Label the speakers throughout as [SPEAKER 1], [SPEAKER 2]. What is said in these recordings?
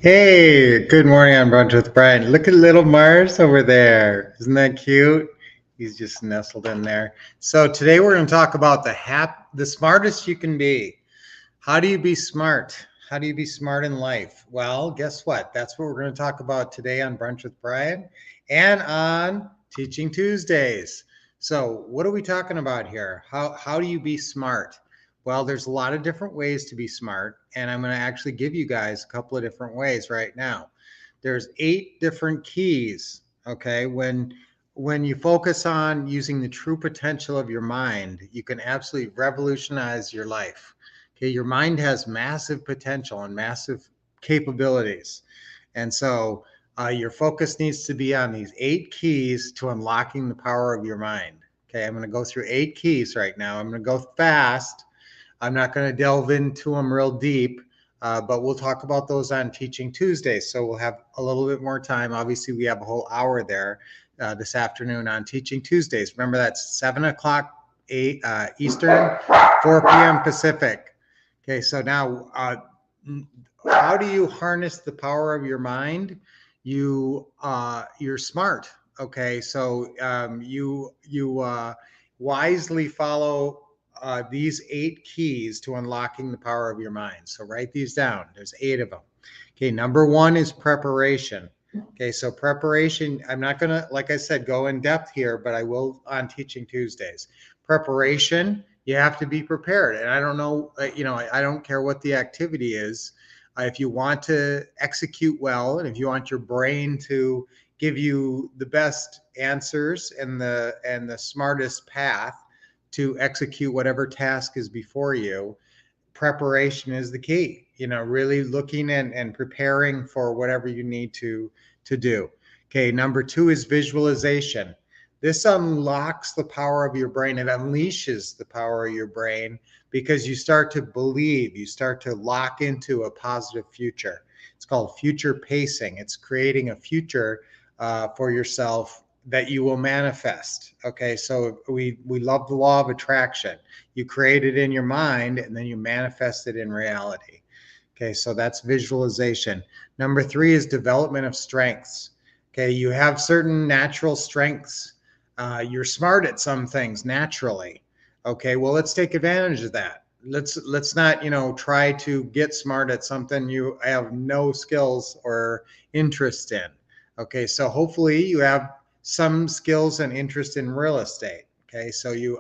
[SPEAKER 1] Hey, good morning on Brunch with Brian. Look at little Mars over there. Isn't that cute? He's just nestled in there. So today we're going to talk about the smartest you can be. How do you be smart? How do you be smart in life? Well, guess what? That's what we're going to talk about today on Brunch with Brian and on Teaching Tuesdays. So, what are we talking about here? How do you be smart? Well, there's a lot of different ways to be smart, and I'm going to actually give you guys a couple of different ways right now. There's 8 different keys, okay? When you focus on using the true potential of your mind, you can absolutely revolutionize your life. Okay, your mind has massive potential and massive capabilities. And so your focus needs to be on these 8 keys to unlocking the power of your mind. Okay, I'm going to go through 8 keys right now. I'm going to go fast. I'm not going to delve into them real deep, but we'll talk about those on Teaching Tuesdays. So we'll have a little bit more time. Obviously, we have a whole hour there this afternoon on Teaching Tuesdays. Remember, that's 7 o'clock Eastern, 4 p.m. Pacific. Okay, so now how do you harness the power of your mind? You're smart. Okay, so you wisely follow these 8 keys to unlocking the power of your mind. So write these down. There's 8 of them. Okay, number 1 is preparation. Okay, so preparation, I'm not going to, like I said, go in depth here, but I will on Teaching Tuesdays. Preparation, you have to be prepared. And I don't know, I don't care what the activity is. If you want to execute well, and if you want your brain to give you the best answers and the smartest path to execute whatever task is before you, preparation is the key. Really looking and preparing for whatever you need to do. Okay, number 2 is visualization. This unlocks the power of your brain. It unleashes the power of your brain because you start to believe, you start to lock into a positive future. It's called future pacing. It's creating a future for yourself that you will manifest. Okay, so we love the law of attraction. You create it in your mind and then you manifest it in reality. Okay, so that's visualization. Number 3 is development of strengths. Okay, you have certain natural strengths. You're smart at some things naturally. Okay, well, let's take advantage of that. Let's not, try to get smart at something you have no skills or interest in. Okay, so hopefully you have some skills and interest in real estate. Okay, so you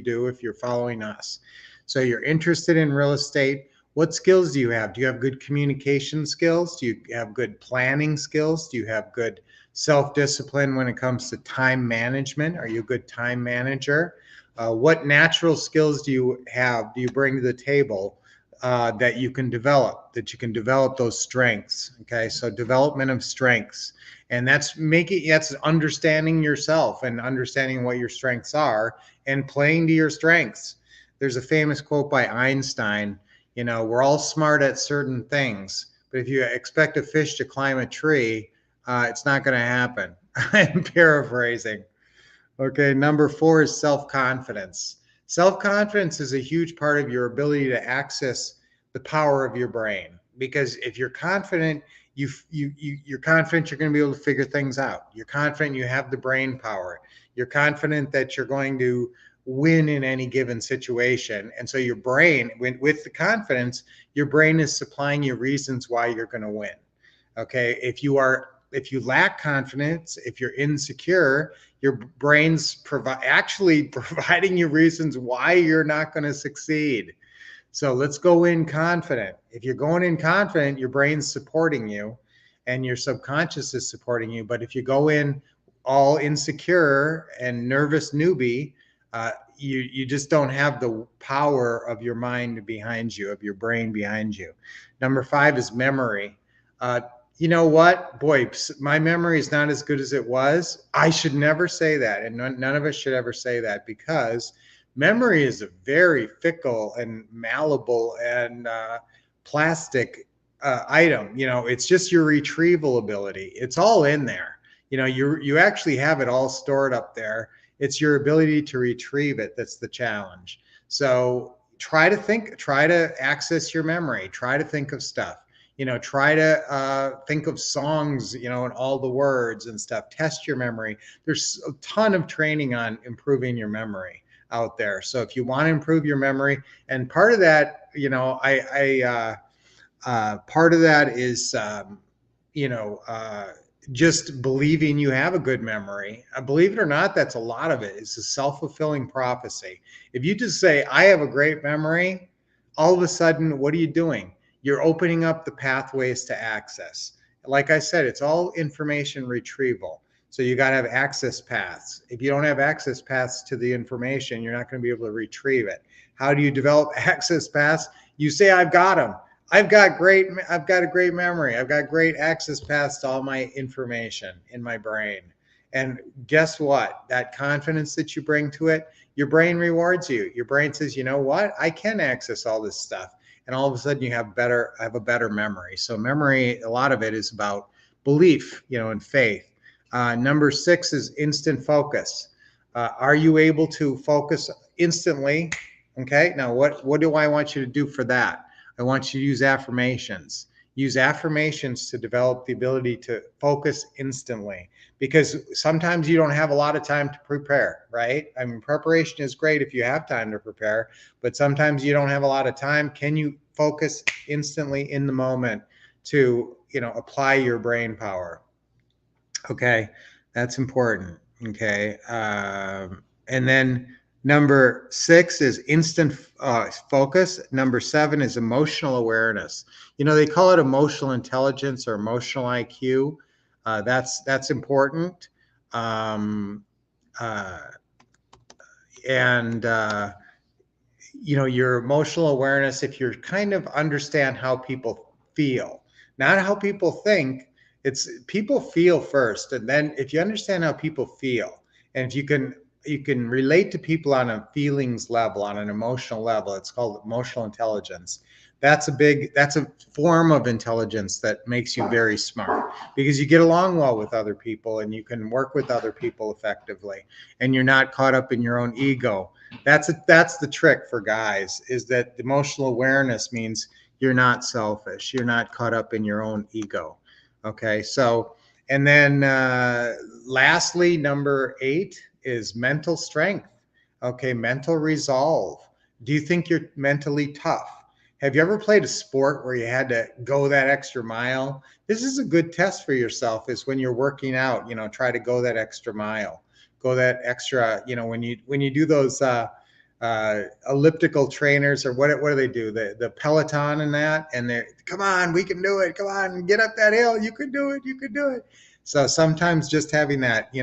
[SPEAKER 1] do if you're following us. So you're interested in real estate. What skills do you have? Do you have good communication skills? Do you have good planning skills? Do you have good self-discipline when it comes to time management? Are you a good time manager? What natural skills do you have? Do you bring to the table that you can develop? That you can develop those strengths. Okay, so development of strengths, and that's understanding yourself and understanding what your strengths are and playing to your strengths. There's a famous quote by Einstein. We're all smart at certain things, but if you expect a fish to climb a tree, it's not going to happen. I'm paraphrasing. Okay, number 4 is self-confidence. Self-confidence is a huge part of your ability to access the power of your brain, because if you're confident, you're confident you're going to be able to figure things out. You're confident you have the brain power. You're confident that you're going to win in any given situation. And so your brain, with the confidence, your brain is supplying you reasons why you're going to win. Okay, if you lack confidence, if you're insecure, your brain's providing you reasons why you're not going to succeed. So let's go in confident. If you're going in confident, your brain's supporting you and your subconscious is supporting you. But if you go in all insecure and nervous newbie, you just don't have the power of your mind behind you, of your brain behind you. Number 5 is memory. You know what? Boy, my memory is not as good as it was. I should never say that. And none of us should ever say that, because memory is a very fickle and malleable and plastic item. It's just your retrieval ability. It's all in there. You actually have it all stored up there. It's your ability to retrieve it that's the challenge. So try to access your memory. Try to think of stuff. Try to think of songs, and all the words and stuff. Test your memory. There's a ton of training on improving your memory out there. So if you want to improve your memory, and part of that, part of that is, just believing you have a good memory. Believe it or not, that's a lot of it. It's a self-fulfilling prophecy. If you just say, I have a great memory, all of a sudden, what are you doing? You're opening up the pathways to access. Like I said, it's all information retrieval. So you got to have access paths. If you don't have access paths to the information, you're not going to be able to retrieve it. How do you develop access paths? You say, I've got them. I've got a great memory. I've got great access paths to all my information in my brain. And guess what? That confidence that you bring to it, your brain rewards you. Your brain says, you know what? I can access all this stuff. And all of a sudden you have a better memory. So memory, a lot of it is about belief, and faith. Number 6 is instant focus. Are you able to focus instantly? Okay. Now, what do I want you to do for that? I want you to use affirmations. Use affirmations to develop the ability to focus instantly, because sometimes you don't have a lot of time to prepare, right? I mean, preparation is great if you have time to prepare, but sometimes you don't have a lot of time. Can you focus instantly in the moment to, apply your brain power? Okay, that's important. Okay. And then number 6 is instant focus. Number 7 is emotional awareness. They call it emotional intelligence or emotional IQ. That's important. Um, uh, and your emotional awareness, if you're kind of understand how people feel, not how people think. It's people feel first, and then if you understand how people feel, and if you can relate to people on a feelings level, on an emotional level, it's called emotional intelligence. That's a form of intelligence that makes you very smart, because you get along well with other people and you can work with other people effectively, and you're not caught up in your own ego. That's the trick for guys, is that emotional awareness means you're not selfish. You're not caught up in your own ego. Okay. So, and then lastly, number 8 is mental strength. Okay. Mental resolve. Do you think you're mentally tough? Have you ever played a sport where you had to go that extra mile? This is a good test for yourself, is when you're working out, try to go that extra mile, go that extra, when you do those elliptical trainers, or what do they do? The Peloton and that, and they're, come on, we can do it. Come on, get up that hill. You could do it. You could do it. So sometimes just having that,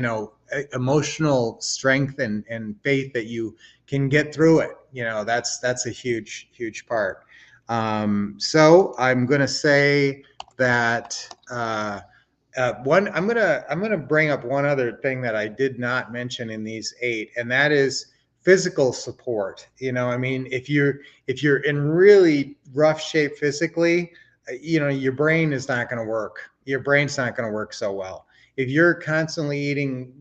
[SPEAKER 1] emotional strength and faith that you can get through it, that's a huge, huge part. So I'm going to say that I'm gonna bring up one other thing that I did not mention in these 8, and that is physical support. I mean, if you're in really rough shape physically, your brain is not going to work. Your brain's not going to work so well. If you're constantly eating,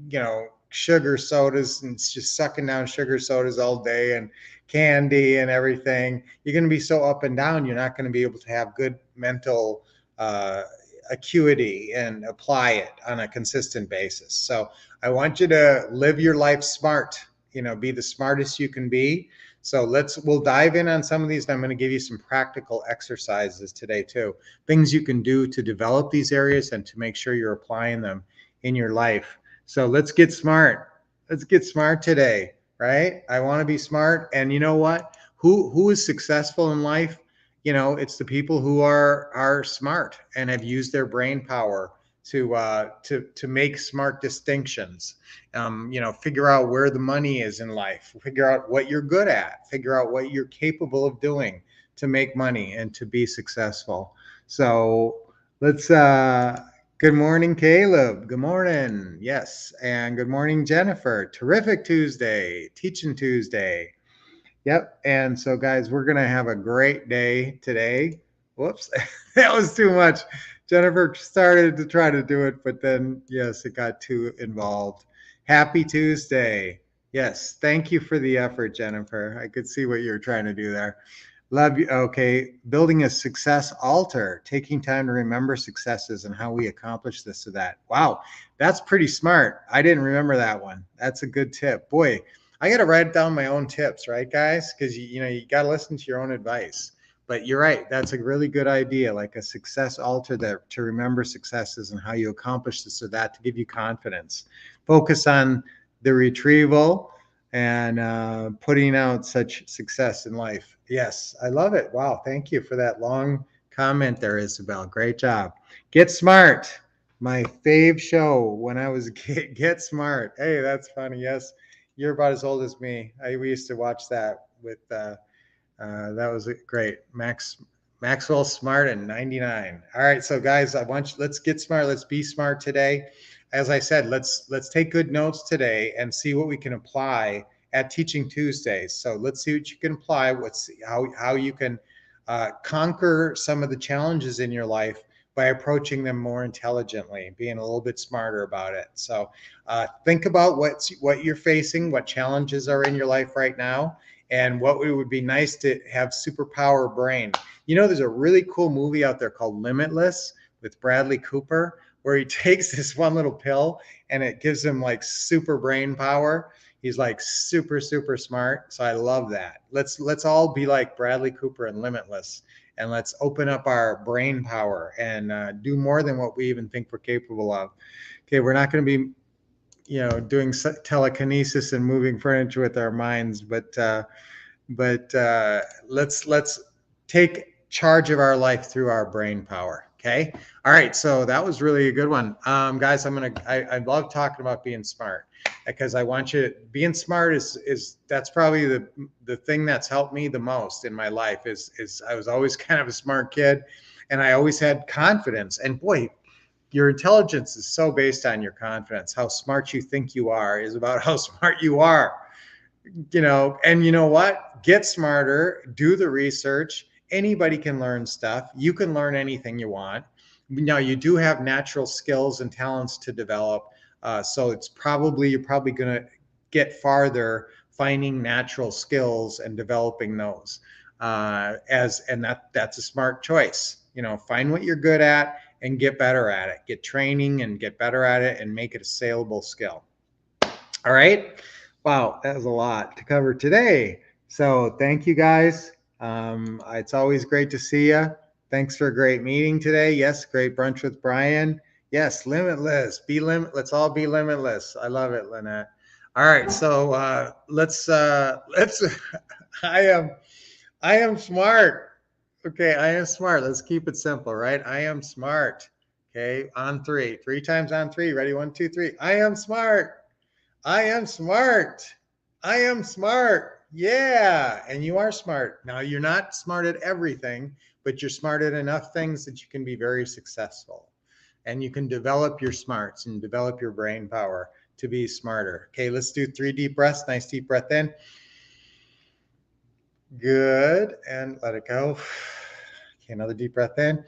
[SPEAKER 1] sugar sodas and just sucking down sugar sodas all day and candy and everything, you're going to be so up and down. You're not going to be able to have good mental acuity and apply it on a consistent basis. So I want you to live your life smart, be the smartest you can be. So we'll dive in on some of these, and I'm going to give you some practical exercises today too, things you can do to develop these areas and to make sure you're applying them in your life. So let's get smart. Let's get smart today, right? I want to be smart. And you know what? Who is successful in life? It's the people who are smart and have used their brain power to make smart distinctions. Figure out where the money is in life. Figure out what you're good at. Figure out what you're capable of doing to make money and to be successful. So let's. Good morning, Caleb. Good morning. Yes, and good morning, Jennifer. Terrific Tuesday, Teaching Tuesday. Yep. And so, guys, we're going to have a great day today. Whoops, that was too much. Jennifer started to try to do it, but then, yes, it got too involved. Happy Tuesday. Yes. Thank you for the effort, Jennifer. I could see what you're trying to do there. Love you. Okay. Building a success altar, taking time to remember successes and how we accomplish this or that. Wow. That's pretty smart. I didn't remember that one. That's a good tip. Boy, I got to write down my own tips, right, guys? Because you got to listen to your own advice. But you're right. That's a really good idea, like a success altar that to remember successes and how you accomplish this or that to give you confidence. Focus on the retrieval and putting out such success in life. Yes, I love it. Wow, thank you for that long comment there, Isabel. Great job. Get Smart, my fave show when I was a kid. Get Smart. Hey, that's funny. Yes, you're about as old as me. We used to watch that with. That was great. Maxwell Smart in '99. All right, so guys, let's get smart. Let's be smart today. As I said, let's take good notes today and see what we can apply at Teaching Tuesdays. So let's see what you can apply. How you can conquer some of the challenges in your life by approaching them more intelligently, being a little bit smarter about it. So think about what you're facing, what challenges are in your life right now, and what it would be nice to have superpower brain. There's a really cool movie out there called Limitless with Bradley Cooper, where he takes this one little pill and it gives him like super brain power. He's like super, super smart. So I love that. Let's all be like Bradley Cooper and Limitless, and let's open up our brain power and do more than what we even think we're capable of. Okay, we're not going to be doing telekinesis and moving furniture with our minds, but let's take charge of our life through our brain power. Okay. All right. So that was really a good one, guys. I love talking about being smart because I want you being smart is that's probably the thing that's helped me the most in my life is I was always kind of a smart kid, and I always had confidence. And boy, your intelligence is so based on your confidence. How smart you think you are is about how smart you are. And you know what? Get smarter, do the research. Anybody can learn stuff. You can learn anything you want. Now, you do have natural skills and talents to develop. So you're probably going to get farther finding natural skills and developing those. That's a smart choice. Find what you're good at and get better at it. Get training and get better at it and make it a saleable skill. All right. Wow, that was a lot to cover today. So thank you guys. It's always great to see you. Thanks for a great meeting today. Yes, great brunch with Brian. Yes, limitless. Let's all be limitless. I love it, Lynette. All right, so let's. I am smart. Okay, I am smart. Let's keep it simple, right? I am smart. Okay, on three times on three. Ready? 1, 2, 3. I am smart. I am smart. I am smart. Yeah. And you are smart. Now, you're not smart at everything, but you're smart at enough things that you can be very successful. And you can develop your smarts and develop your brain power to be smarter. Okay, let's do 3 deep breaths. Nice deep breath in. Good. And let it go. Okay, another deep breath in.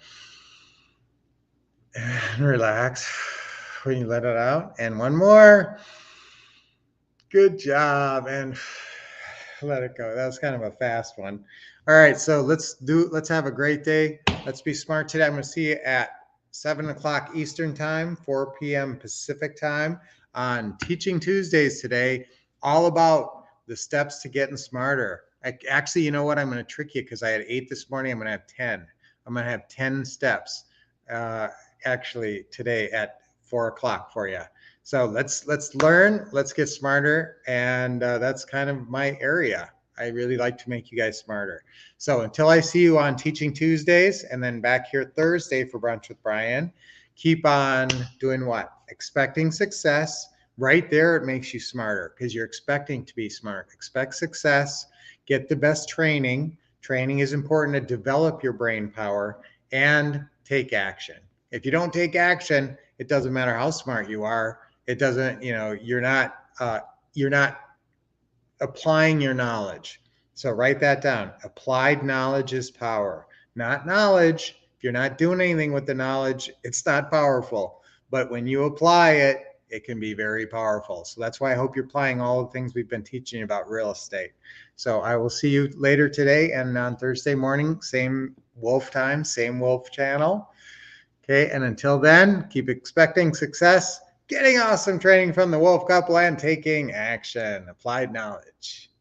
[SPEAKER 1] And relax when you let it out. And one more. Good job. And let it go. That was kind of a fast one. All right. So let's have a great day. Let's be smart today. I'm going to see you at 7 o'clock Eastern time, 4 p.m. Pacific time on Teaching Tuesdays today, all about the steps to getting smarter. Actually, you know what? I'm going to trick you because I had 8 this morning. I'm going to have 10. I'm going to have 10 steps actually today at 4 o'clock for you. So let's learn, let's get smarter. And that's kind of my area. I really like to make you guys smarter. So until I see you on Teaching Tuesdays and then back here Thursday for Brunch with Brian, keep on doing what? Expecting success. Right there, it makes you smarter because you're expecting to be smart. Expect success, get the best training. Training is important to develop your brain power and take action. If you don't take action, it doesn't matter how smart you are. It doesn't, you're not applying your knowledge. So write that down. Applied knowledge is power, not knowledge. If you're not doing anything with the knowledge, it's not powerful. But when you apply it, it can be very powerful. So that's why I hope you're applying all the things we've been teaching about real estate. So I will see you later today and on Thursday morning, same Wolf time, same Wolf channel. Okay, and until then, keep expecting success, getting awesome training from the Wolf couple, and taking action, applied knowledge.